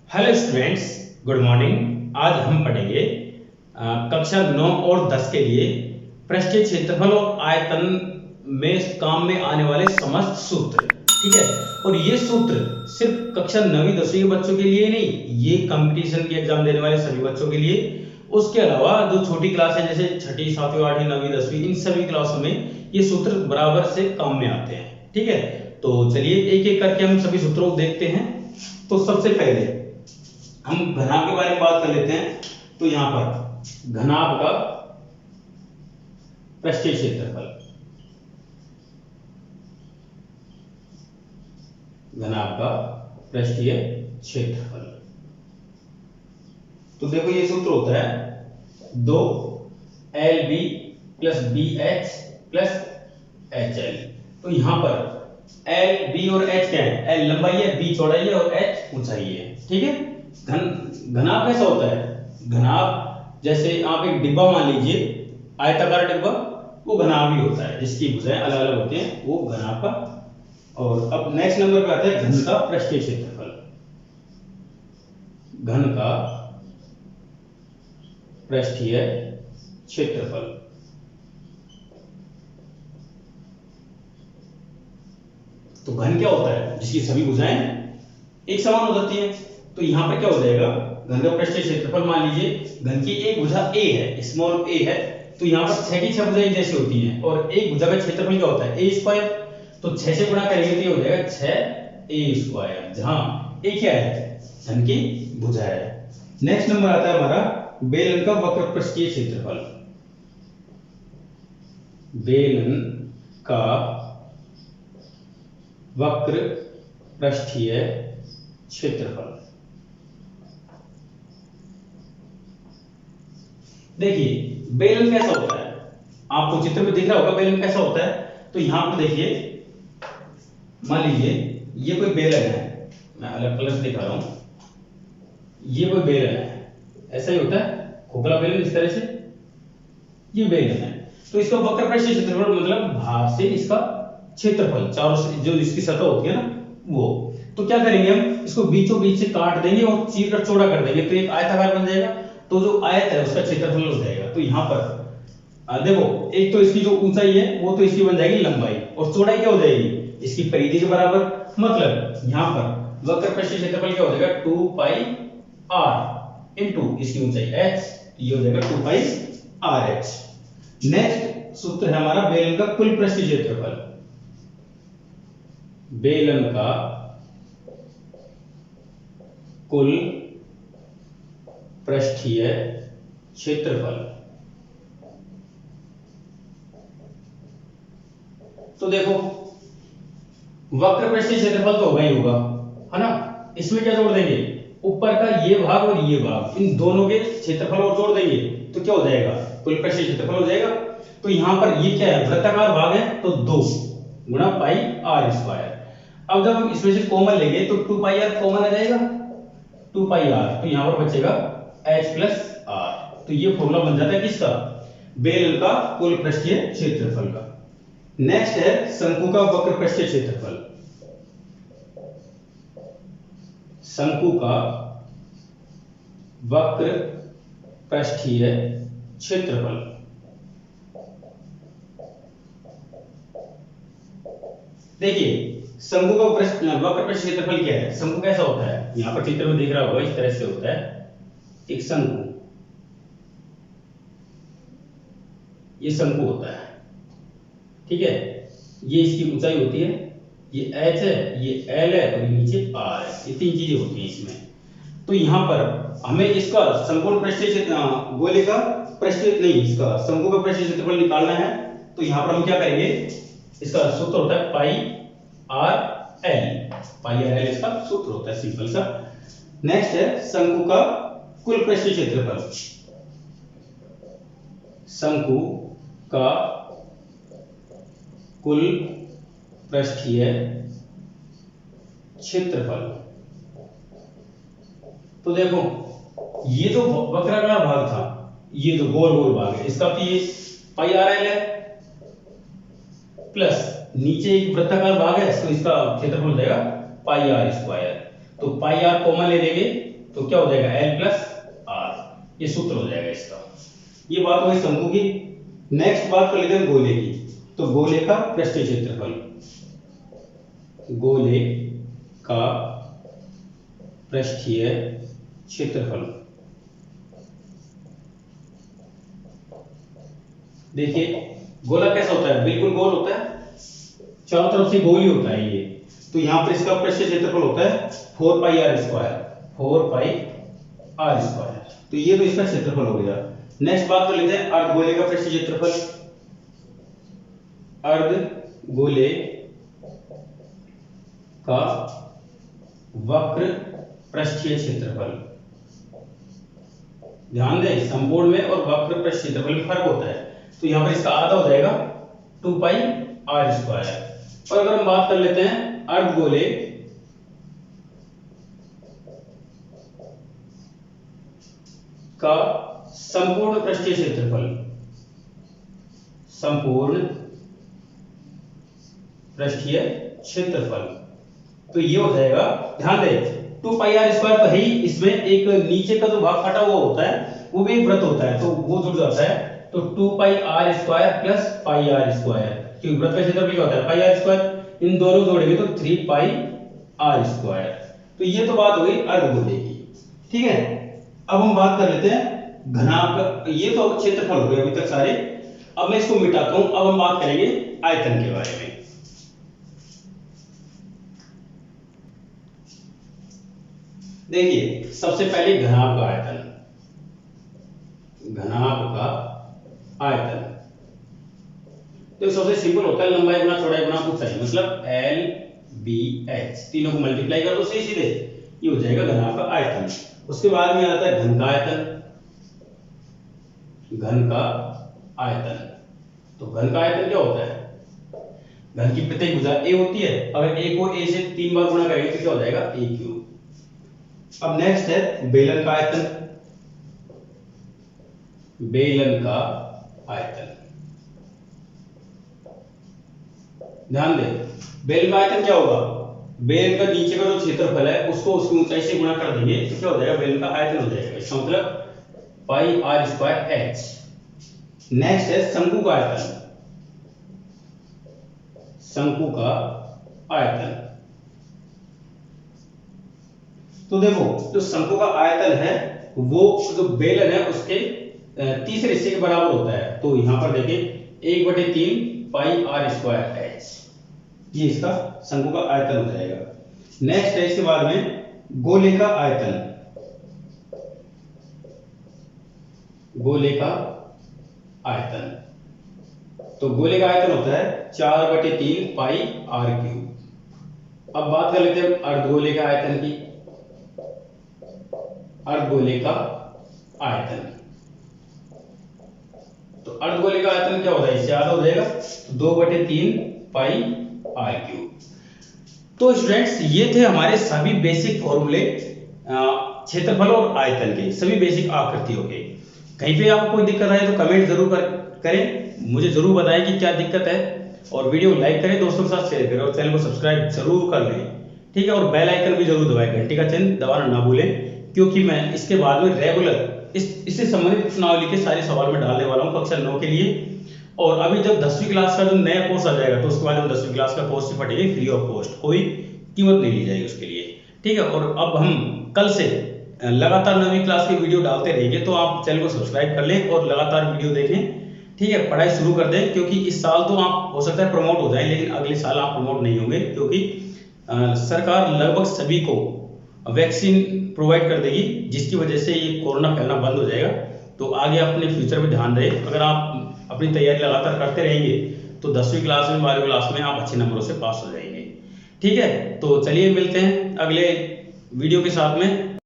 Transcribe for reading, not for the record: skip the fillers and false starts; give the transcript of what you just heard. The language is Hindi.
Hello students, good morning. आज हम पढ़ेंगे कक्षा 9 और 10 के लिए पृष्ठीय क्षेत्रफल और आयतन में काम में आने वाले समस्त सूत्र। ठीक है, और ये सूत्र सिर्फ कक्षा 9वीं 10वीं के बच्चों के लिए नहीं, ये कंपटीशन के एग्जाम देने वाले सभी बच्चों के लिए, उसके अलावा जो छोटी क्लास है जैसे 6ठी 7वीं 8वीं 9वीं 10वीं, इन सभी क्लासों में ये सूत्र बराबर से काम में आते हैं। ठीक है, तो चलिए एक एक करके हम सभी सूत्रों को देखते हैं। तो सबसे पहले हम घनाभ के बारे में बात कर लेते हैं। तो यहां पर घनाभ का पृष्ठीय क्षेत्रफल, घनाभ का पृष्ठीय क्षेत्रफल, तो देखो ये सूत्र होता है 2LB plus BH plus HL। तो यहां पर L, B और H क्या है? L लंबाई है, B चौड़ाई है और H ऊंचाई है। ठीक है, घनाभ कैसा होता है? घनाभ जैसे आप एक डिब्बा मान लीजिए, आयताकार डिब्बा, वो घनाभ ही होता है, जिसकी भुजाएं अलग अलग होती हैं, वो घनाभ का। और अब नेक्स्ट नंबर पे आता है घन का पृष्ठीय क्षेत्रफल। घन का पृष्ठीय क्षेत्रफल, तो घन क्या होता है? जिसकी सभी भुजाएं एक समान हो जाती हैं। तो यहां पे क्या हो जाएगा? घन का पृष्ठीय क्षेत्रफल, मान लीजिए घन की एक भुजा a है, स्मॉल a है, तो यहां पर 6 की 6 भुजाएं जैसी होती हैं, और एक भुजा का क्षेत्रफल क्या होता है? a square. तो 6 से गुणा करेंगे तो ये हो जाएगा 6a स्क्वायर, जहां a क्या है? घन की भुजा है। नेक्स्ट नंबर आता है हमारा बेलन का वक्र पृष्ठीय क्षेत्रफल। बेलन का वक्र पृष्ठीय क्षेत्रफल, देखिए बेलन कैसा होता है, आपको चित्र में दिख रहा होगा बेलन कैसा होता है। तो यहां पर देखिए, मान लीजिए ये कोई बेलन है, मैं अलग कलर से दिखा रहा हूं, ये कोई बेलन है, ऐसा ही होता है खोखला बेलन, इस तरह से ये बेलन है। तो इसका वक्र पृष्ठीय क्षेत्रफल मतलब भाग से इसका क्षेत्रफल, चारों से जो इसकी सतह होती है ना, वो। तो क्या करेंगे हम? इसको बीचों बीच से काट देंगे और चीर कर चौड़ा कर देंगे, तो एक आयताकार बन जाएगा। तो जो आयत है उसका क्षेत्रफल हो जाएगा। तो यहाँ पर देखो, एक तो इसकी जो ऊंचाई है वो तो इसकी बन जाएगी लंबाई, और चौड़ाई क्या हो जाएगी? इसकी परिधि के बराबर। मतलब यहाँ पर वक्र पृष्ठीय क्षेत्रफल क्या हो जाएगा? 2 पाई r इंटू इसकी ऊंचाई h, ये हो जाएगा 2 पाई RH। नेक्स्ट सूत्र है हमारा बेलन का कुल पृष्ठीय क्षेत्रफल। बेलन का कुल पृष्ठीय क्षेत्रफल, तो देखो वक्र पृष्ठीय क्षेत्रफल तो होगा ही होगा, है ना। इसमें क्या जोड़ देंगे? ऊपर का ये भाग और ये भाग, इन दोनों के क्षेत्रफल और जोड़ देंगे, तो क्या हो जाएगा? कुल पृष्ठीय क्षेत्रफल हो जाएगा। तो यहां पर ये क्या है? वृत्ताकार भाग है, तो 2 गुणा पाई r स्क्वायर। अब जब हम इसमें से कॉमन लेंगे तो 2 पाई r कॉमन आ जाएगा, 2 पाई r, तो यहां पर बचेगा h प्लस r। तो ये फॉर्मूला बन जाता है किसका? बेलन का कुल पृष्ठीय क्षेत्रफल का। नेक्स्ट है शंकु का वक्र पृष्ठीय क्षेत्रफल। शंकु का वक्र पृष्ठीय क्षेत्रफल, देखिए शंकु का वक्र पृष्ठीय क्षेत्रफल क्या है? शंकु कैसा होता है? यहां पर चित्र में दिख रहा होगा, इस तरह से होता है एक शंकु, ये शंकु होता है। ठीक है, ये इसकी ऊंचाई होती है, ये h है, ये l है और ये नीचे r है, ये 3 चीजें होती हैं इसमें। तो यहां पर हमें इसका संपूर्ण पृष्ठीय गोले का पृष्ठीय नहीं, इसका शंकु का पृष्ठीय क्षेत्रफल निकालना है। तो यहां पर हम क्या करेंगे? इसका सूत्र होता है पाई r l, पाई r l इसका सूत्र होता है, सिंपल सा। नेक्स्ट है शंकु का कुल पृष्ठीय क्षेत्रफल। शंकु का कुल पृष्ठीय क्षेत्रफल, तो देखो ये जो वक्राकार भाग था, ये जो गोल गोल भाग है, इसका तो ये पाई r l है, प्लस नीचे एक वृत्ताकार भाग है, तो इसका क्षेत्रफल हो जाएगा पाई r स्क्वायर। तो पाई r कॉमन ले लेंगे तो क्या हो जाएगा L प्लस R, ये सूत्र हो जाएगा इसका। ये बात हो गई शंकु की। नेक्स्ट बात कर लेते हैं गोले की। तो गोले का पृष्ठीय क्षेत्रफल, गोले का पृष्ठीय क्षेत्रफल। देखिए गोला कैसा होता है, बिल्कुल गोल होता है, चारों तरफ से गोल ही होता है ये। तो यहां पर इसका पृष्ठीय क्षेत्रफल होता है 4 पाई r स्क्वायर, 4 पाई r स्क्वायर। तो ये तो इसका क्षेत्रफल हो गया। नेक्स्ट बात कर लेते हैं अर्धगोले का पृष्ठीय क्षेत्रफल। अर्धगोले का वक्र पृष्ठीय क्षेत्रफल। ध्यान दें संपूर्ण में और वक्र पृष्ठीय क्षेत्रफल में फर्क होता है। तो यहां पर इसका आधा हो जाएगा 2 पाई r स्क्वायर। और अगर हम बात कर लेते हैं अर्धगोले का संपूर्ण पृष्ठीय क्षेत्रफल, संपूर्ण पृष्ठीय क्षेत्रफल, तो ये हो जाएगा, ध्यान दें 2 पाई r स्क्वायर तो है ही, इसमें एक नीचे का जो भाग फटा हुआ होता है वो भी एक वृत्त होता है, तो वो जुड़ जाता है। तो 2 पाई r square plus pi r square, क्योंकि वृत्त का क्षेत्रफल क्या होता है पाई r स्क्वायर, इन दोनों जोड़ेंगे तो 3 पाई r स्क्वायर। तो ये तो बात हो गई अर्धगोले की, ठीक है। अब हम बात कर लेते हैं घनाभ, ये तो क्षेत्रफल हो गए अभी तक सारे। अब मैं इसको मिटाता हूं, अब हम बात करेंगे आयतन के बारे में। देखिए सबसे पहले घनाभ का आयतन, घनाभ का आयतन तो सबसे सिंपल होता है लंबाई गुना चौड़ाई गुना ऊंचाई, मतलब L B H, तीनों को मल्टीप्लाई कर दो सीधे, ये हो जाएगा घनाभ का आयतन। उसके बाद में आता है घन का आयतन, घन का आयतन। तो घन का आयतन क्या होता है, घन की प्रत्येक भुजा a होती है, अगर a को a से 3 बार गुणा करेंगे तो क्या हो जाएगा a क्यूब। अब नेक्स्ट है बेलन का आयतन, बेलन का आयतन। ध्यान दें बेलन का आयतन क्या होगा, बेलन का नीचे का जो क्षेत्रफल है उसको उसकी ऊंचाई से गुणा कर देंगे तो क्या हो जाएगा बेलन का आयतन हो जाएगा, इसका मतलब पाई r स्क्वायर h। नेक्स्ट है शंकु का आयतन, शंकु का आयतन। तो देखो जो शंकु का आयतन है वो जो बेलन है उसके तीसरे हिस्से के बराबर होता है। तो यहां पर देखिए 1/3 पाई r स्क्वायर h, ये इसका शंकु का आयतन हो जाएगा। नेक्स्ट है इसके बाद में गोले का आयतन, गोले का आयतन। तो गोले का आयतन होता है 4/3 पाई r क्यूब। अब बात कर लेते हैं अर्धगोले के आयतन की, अर्धगोले का आयतन। तो अर्धगोले का आयतन क्या होता है, इससे आधा हो जाएगा 2/3 पाई r क्यूब। तो स्टूडेंट्स ये थे हमारे सभी बेसिक फॉर्मूले क्षेत्रफल और आयतन के, सभी बेसिक आकृतियों के। कहीं पे आपको कोई दिक्कत आए तो कमेंट जरूर करें, मुझे जरूर बताएं कि क्या दिक्कत है, और वीडियो को लाइक करें, दोस्तों के साथ शेयर करें और चैनल को सब्सक्राइब जरूर कर लें, ठीक है। और बेल आइकन भी जरूर दबाएं, घंटी का चिन्ह दबाना ना भूलें, क्योंकि मैं इसके बाद में रेगुलर इससे संबंधित प्रश्नावली के सारे सवाल में डालने वाला हूँ कक्षा 9 के लिए। और अभी जब 10वीं क्लास का जो नया कोर्स आ जाएगा तो उसके बाद हम 10वीं क्लास का कोर्स ही पढ़ेंगे फ्री ऑफ कॉस्ट, कोई कीमत नहीं ली जाएगी उसके लिए, ठीक है। और अब हम कल से लगातार 9वीं क्लास की वीडियो डालते रहेंगे, तो आप चैनल को सब्सक्राइब कर लें और लगातार वीडियो देखें, ठीक है। पढ़ाई शुरू कर दें, क्योंकि इस साल तो आप हो सकता है प्रमोट हो जाए, लेकिन अगले साल आप प्रमोट नहीं होंगे, क्योंकि सरकार लगभग सभी को वैक्सीन प्रोवाइड कर देगी, जिसकी वजह से ये कोरोना फैलना बंद हो जाएगा। तो आगे अपने फ्यूचर में ध्यान रहे, अगर आप अपनी तैयारी लगातार करते रहेंगे तो 10वीं क्लास में 12वीं क्लास में आप अच्छे नंबरों से पास हो जाएंगे, ठीक है। तो चलिए मिलते हैं अगले वीडियो के साथ में।